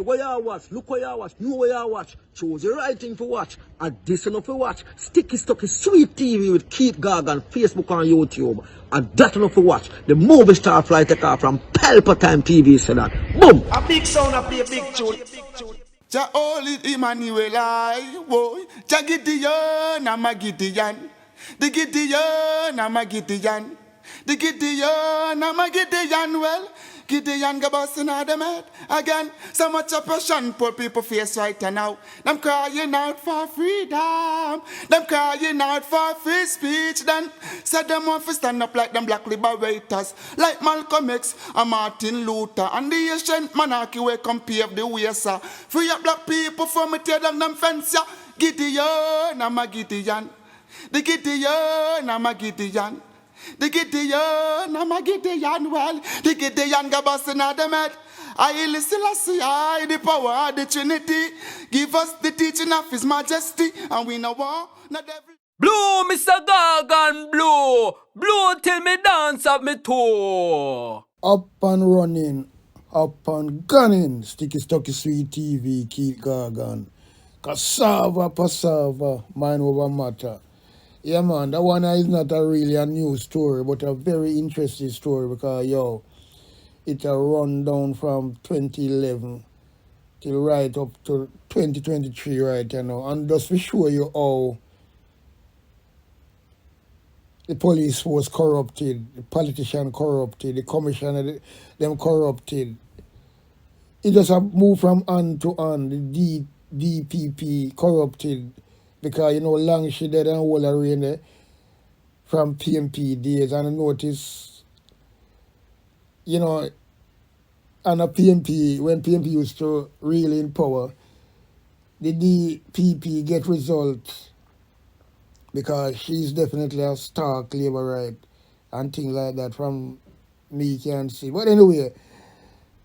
girl, where you watch, look where you watch, know where you watch, choose the right thing to watch, and this enough to watch. Sticky Stucky Sweet TV with Keith Gag on Facebook and YouTube. And that enough to watch. The movie star fly take off from Palpatine TV said that. Boom! A big sound, a play a big tune. Ja holy Emmanuel I, boy. Ja Gideon, I'm a Gideon. The Gideon, I'm a Gideon. The Gideon, I'm a Gideon. Well, Gideon go busting out them head again. So much oppression, poor people face right now. Them crying out for freedom. Them crying out for free speech. Then said them want to stand up like them black liberators, like Malcolm X and Martin Luther and the ancient monarchy where come pave the way, sir. Free up black people from it, tear down them fence, yeah. Gideon, I'm a Gideon. The Gideon, I'm a Gideon. The Gideon, I'm a Gideon, well, the Gideon go busting out them head. I listen, I the power of the Trinity. Give us the teaching of His Majesty, and we know war, not every... Blue, Mr. Gargan, blue. Blue till me dance up me toe. Up and running, up and gunning. Sticky Stucky Sweet TV, Keith Gargan. Cassava, passava, mind over matter. Yeah, man, that one is not really a new story, but a very interesting story because, yo, it's a rundown from 2011 till right up to 2023 right now. And just to show you how the police was corrupted, the politician corrupted, the commissioner, them corrupted. It just a move from hand to hand, the DPP corrupted. Because, you know, long she did and all around there from PMP days. And I notice, you know, and a PMP, when PMP used to really in power, the DPP get results because she's definitely a stark labor right and things like that from me can see. But anyway,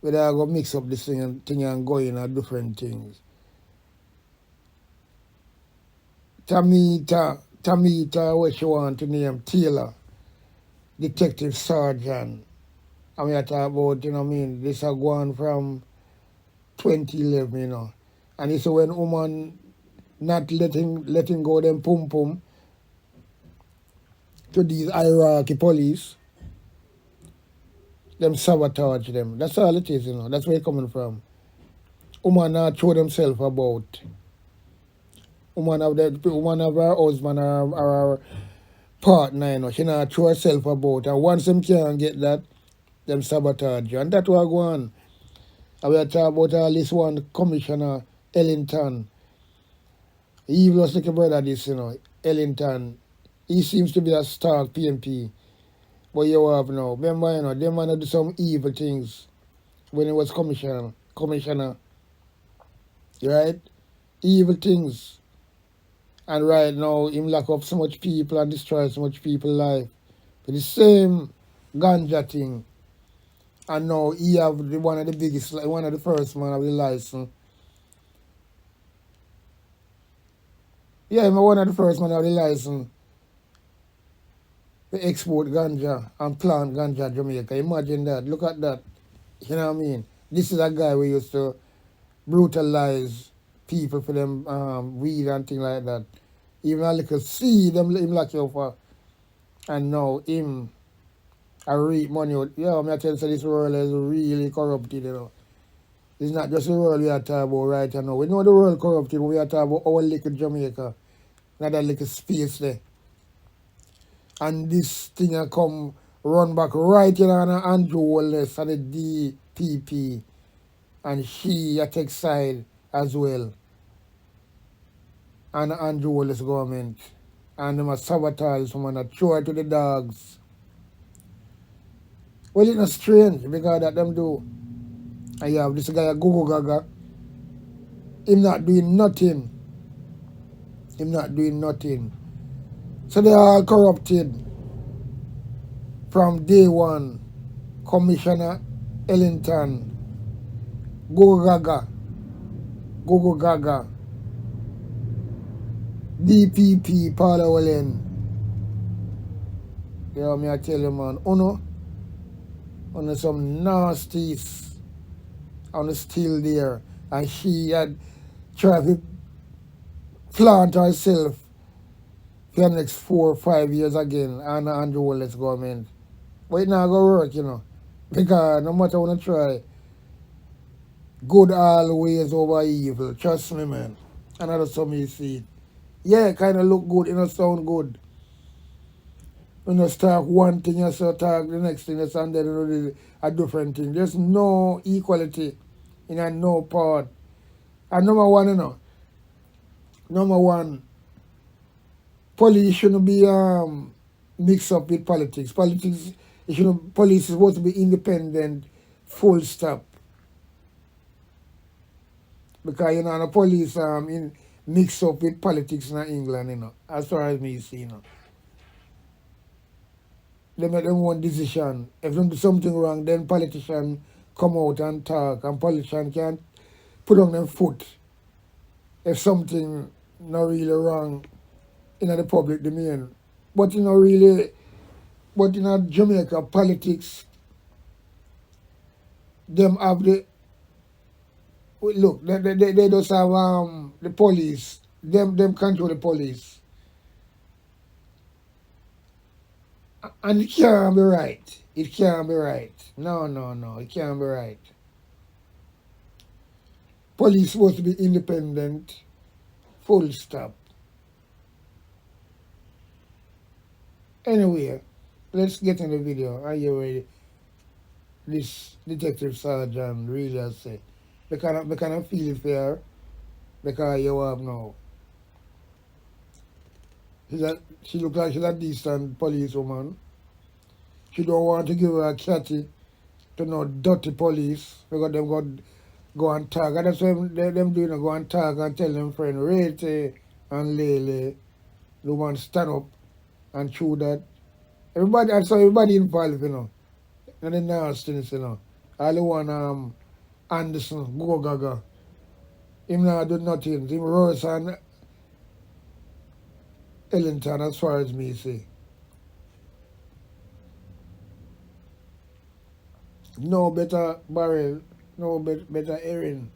we are going to mix up this thing and go in at different things. Tamita, what she want to name, Taylor, Detective Sergeant. I mean, I talk about, you know what I mean, this is going from 2011, you know. And it's when woman not letting go them pum to these hierarchy police, them sabotage them. That's all it is, you know. That's where it's coming from. Woman not show themselves about. Woman have her husband or her partner, you know, she not show herself about. And once them can't get that, them sabotage you. And that's what go on. And we are talking about all this one Commissioner Ellington. He was like a brother this, you know, Ellington. He seems to be a stark PMP. But you have now, remember, you know, them man do some evil things when he was commissioner. Right? Evil things. And right now, him lock up so much people and destroy so much people's life. But the same ganja thing. And now he have one of the biggest, one of the first man of the license. Yeah, him one of the first man of the license to export ganja and plant ganja Jamaica. Imagine that. Look at that. You know what I mean? This is a guy who used to brutalize people for them weed and things like that. Even a little seed, him lock you for. And now him, I reap money out. Yeah, I tell you, so this world is really corrupted, you know. It's not just the world we are talking about right now. We know the world corrupted, but we are talking about our little Jamaica. Not that little space there. And this thing will come run back right in on Andrew Wallace and the DPP. And she take side as well. And Andrew Wallace government. And they must sabotage someone and throw it to the dogs. Well, it's not strange because that them do. And you have this guy, Gogo Gaga. Him not doing nothing. So they are all corrupted. From day one, Commissioner Ellington, Gogo Gaga, DPP, Paula Wallen. Yeah, me I tell you, man, uno some nasties, and still there. And she had tried to flaunt herself for the next 4 or 5 years again under Andrew Wallace government. But it not gonna work, you know. Because no matter what I try, good always over evil. Trust me, man. And that's how me see it. Yeah, it kind of look good, it don't sound good. When you start one thing, you start talk the next thing, and then you do a different thing. There's no equality in a no part. And number one, you know, number one, police shouldn't be mixed up with politics. Politics, it shouldn't, police is supposed to be independent, full stop. Because, you know, the police in mix up with politics in England, you know, as far as me see, you know. They make them one decision. If they do something wrong, then politicians come out and talk, and politicians can put on their foot if something not really wrong in the public domain. But you know, really, but in Jamaica politics, them have the look. They just have the police. Them control the police, and it can't be right. It can't be right. No, it can't be right. Police supposed to be independent, full stop. Anyway, let's get in the video. Are you ready? This detective sergeant really has said, they cannot feel it fair because you have now. She look like she's a decent policewoman. She don't want to give her a catty to no dirty police because them go and talk. And that's why them doing go and talk and tell them friend Rete and Lele, the one stand up and chew that. Everybody, I saw everybody involved, you know. And the nastiness, you know. All the one Anderson, Go Gaga. Him not do nothing. Him Rose and Ellington as far as me say. No better barrel, no better Erin.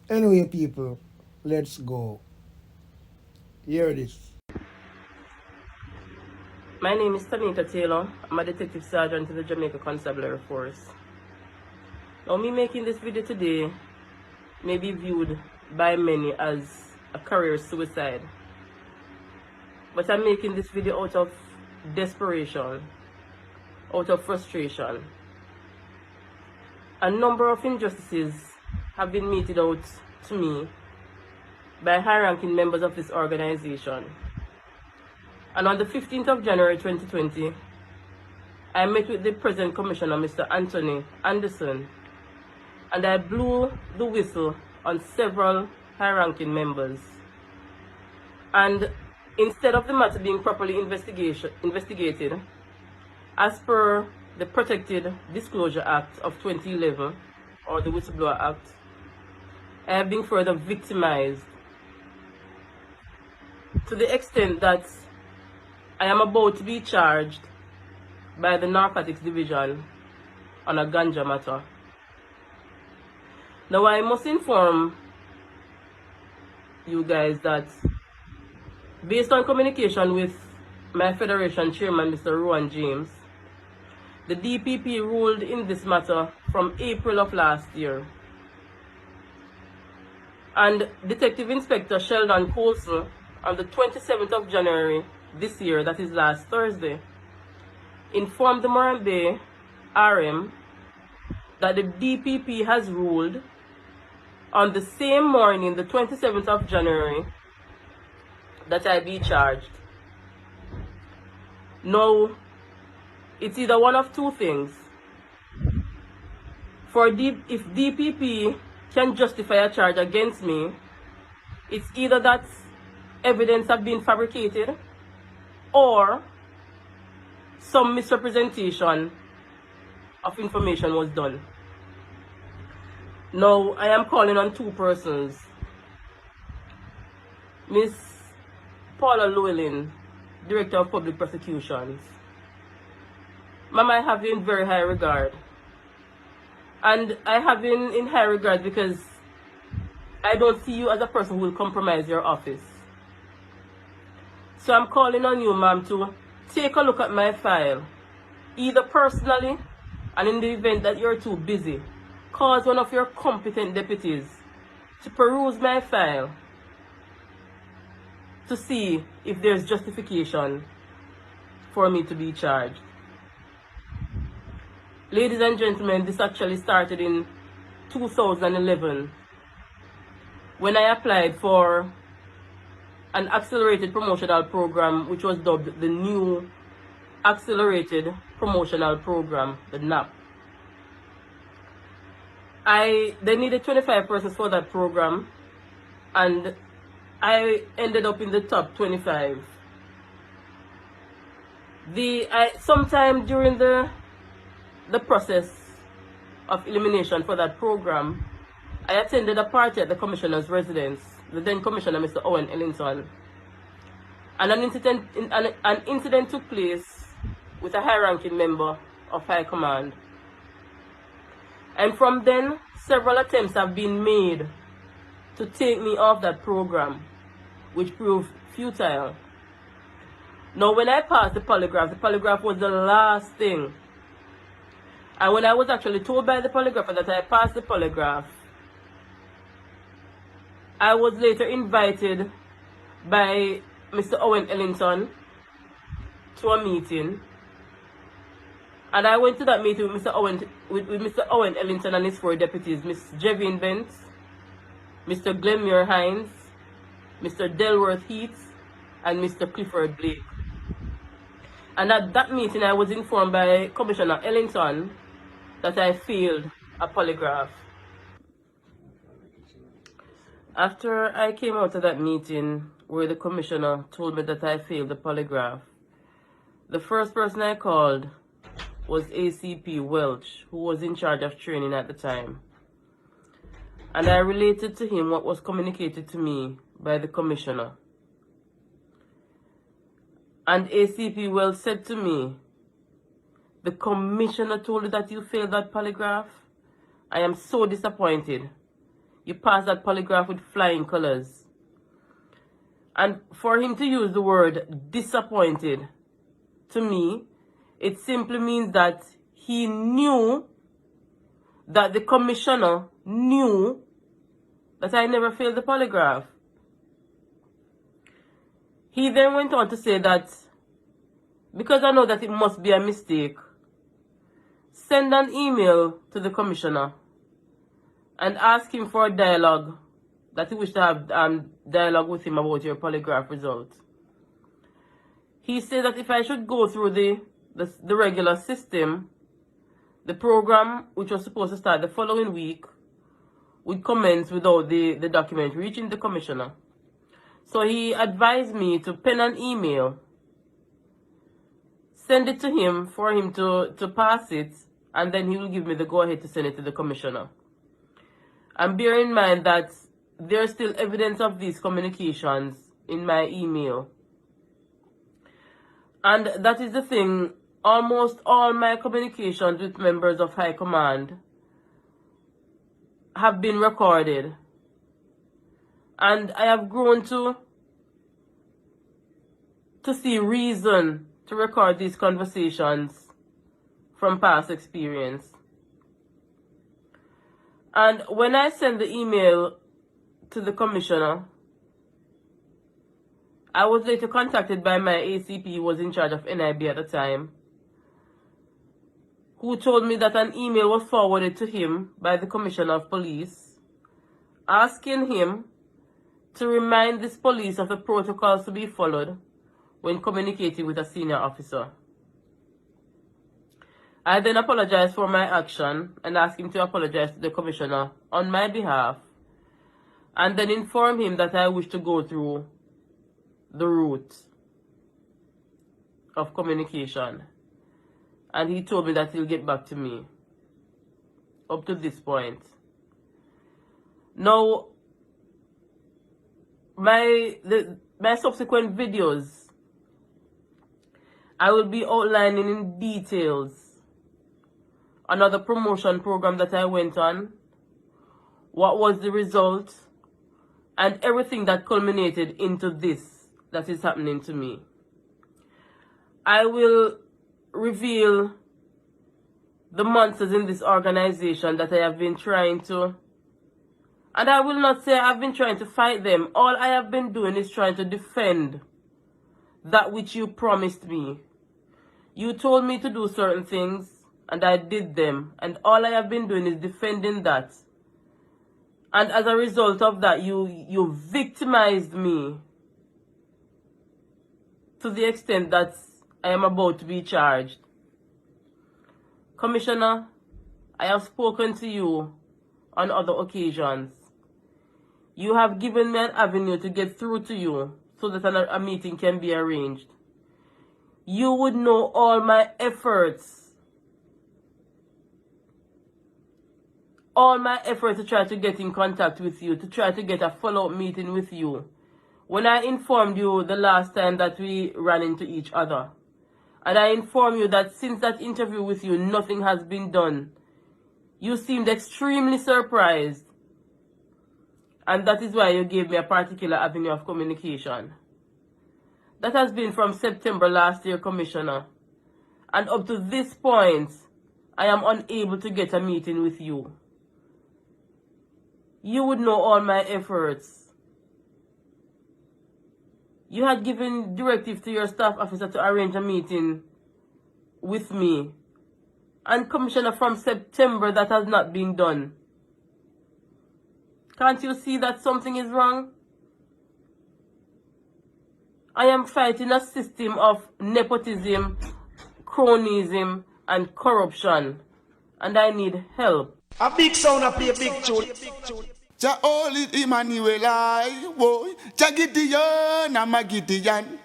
Anyway, people, let's go. Here it is. My name is Tanika Taylor. I'm a detective sergeant in the Jamaica Constabulary Force. Now, me making this video today may be viewed by many as a career suicide. But I'm making this video out of desperation, out of frustration. A number of injustices have been meted out to me by high-ranking members of this organization. And on the 15th of January 2020, I met with the present commissioner, Mr. Anthony Anderson, and I blew the whistle on several high-ranking members. And instead of the matter being properly investigated, as per the Protected Disclosure Act of 2011, or the Whistleblower Act, I have been further victimized to the extent that I am about to be charged by the Narcotics Division on a ganja matter. Now, I must inform you guys that based on communication with my Federation Chairman, Mr. Rowan James, the DPP ruled in this matter from April of last year. And Detective Inspector Sheldon Colson, on the 27th of January this year, that is last Thursday, informed the Moran Bay RM that the DPP has ruled on the same morning, the 27th of January, that I be charged. Now, it's either one of two things. If DPP can justify a charge against me, it's either that evidence have been fabricated or some misrepresentation of information was done. Now, I am calling on two persons. Miss Paula Llewellyn, Director of Public Prosecutions. Ma'am, I have you in very high regard. And I have in high regard because I don't see you as a person who will compromise your office. So I'm calling on you, ma'am, to take a look at my file, either personally, and in the event that you're too busy, cause one of your competent deputies to peruse my file to see if there's justification for me to be charged. Ladies and gentlemen, this actually started in 2011 when I applied for an accelerated promotional program which was dubbed the new accelerated promotional program, the NAP. They needed 25 persons for that program, and I ended up in the top 25. Sometime during the process of elimination for that program, I attended a party at the commissioner's residence, the then commissioner, Mr. Owen Ellington, and an incident took place with a high-ranking member of High Command. And from then, several attempts have been made to take me off that program, which proved futile. Now, when I passed the polygraph was the last thing. And when I was actually told by the polygrapher that I passed the polygraph, I was later invited by Mr. Owen Ellington to a meeting. And I went to that meeting with Mr. Owen Ellington and his 4 deputies, Ms. Jevin Bent, Mr. Glenmuir Hines, Mr. Delworth Heath, and Mr. Clifford Blake. And at that meeting, I was informed by Commissioner Ellington that I failed a polygraph. After I came out of that meeting where the commissioner told me that I failed the polygraph, the first person I called was ACP Welch, who was in charge of training at the time. And I related to him what was communicated to me by the commissioner. And ACP Welch said to me, "The commissioner told you that you failed that polygraph? I am so disappointed. You passed that polygraph with flying colors." And for him to use the word disappointed, to me, it simply means that he knew that the commissioner knew that I never failed the polygraph. He then went on to say that because I know that it must be a mistake, send an email to the commissioner and ask him for a dialogue, that he wished to have dialogue with him about your polygraph results. He said that if I should go through the regular system, the program, which was supposed to start the following week, would commence without the document reaching the commissioner. So he advised me to pen an email, send it to him for him to pass it, and then he will give me the go-ahead to send it to the commissioner. And bear in mind that there's still evidence of these communications in my email. And that is the thing, almost all my communications with members of High Command have been recorded. And I have grown to see reason to record these conversations from past experience. And when I sent the email to the commissioner, I was later contacted by my ACP, who was in charge of NIB at the time, who told me that an email was forwarded to him by the Commissioner of Police, asking him to remind this police of the protocols to be followed when communicating with a senior officer. I then apologized for my action and asked him to apologize to the commissioner on my behalf, and then inform him that I wish to go through the route of communication. And he told me that he'll get back to me up to this point. Now, my subsequent videos, I will be outlining in details another promotion program that I went on, what was the result, and everything that culminated into this that is happening to me. I will reveal the monsters in this organization that I have been trying to, and I will not say I've been trying to fight them. All I have been doing is trying to defend that which you promised me. You told me to do certain things, and I did them, and all I have been doing is defending that. And as a result of that, you victimized me to the extent that I am about to be charged. Commissioner, I have spoken to you on other occasions. You have given me an avenue to get through to you so that a meeting can be arranged. You would know all my efforts. All my efforts to try to get in contact with you, to try to get a follow-up meeting with you. When I informed you the last time that we ran into each other, and I informed you that since that interview with you, nothing has been done, you seemed extremely surprised. And that is why you gave me a particular avenue of communication. That has been from September last year, Commissioner. And up to this point, I am unable to get a meeting with you. You would know all my efforts. You had given directive to your staff officer to arrange a meeting with me. And Commissioner, from September, that has not been done. Can't you see that something is wrong? I am fighting a system of nepotism, cronyism, and corruption. And I need help. A big sound a play a big tune. Jah holy Emmanuel, I boy. Jah Gideon, I'm a Gideon.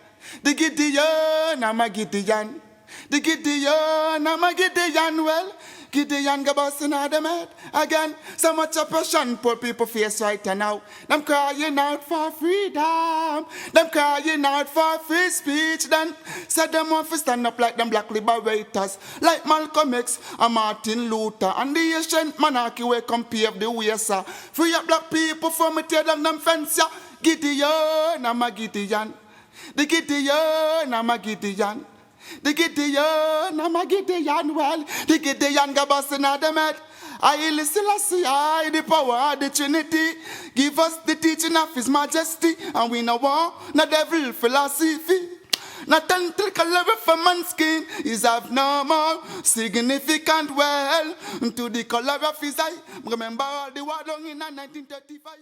The Gideon, I'm a Gideon. The Gideon, I'm a Gideon. Well, Gideon go busting out them head again. So much oppression poor people face right now. Them crying out for freedom. Them crying out for free speech. Then said them want to stand up like them black liberators, like Malcolm X and Martin Luther and the ancient monarchy where come pave the way, sir. Free up black people from me tear down them fence, yeah. Gideon, I'm a Gideon. The Gideon, I'm a Gideon. The Gideon, I'm a Gideon, well, the Gideon go busting out them head. I listen, I the power of the Trinity. Give us the teaching of His Majesty, and we know war, no devil philosophy. Not tentacle for man's skin is of no more significant well to the color of his eye. Remember all the war done in 1935.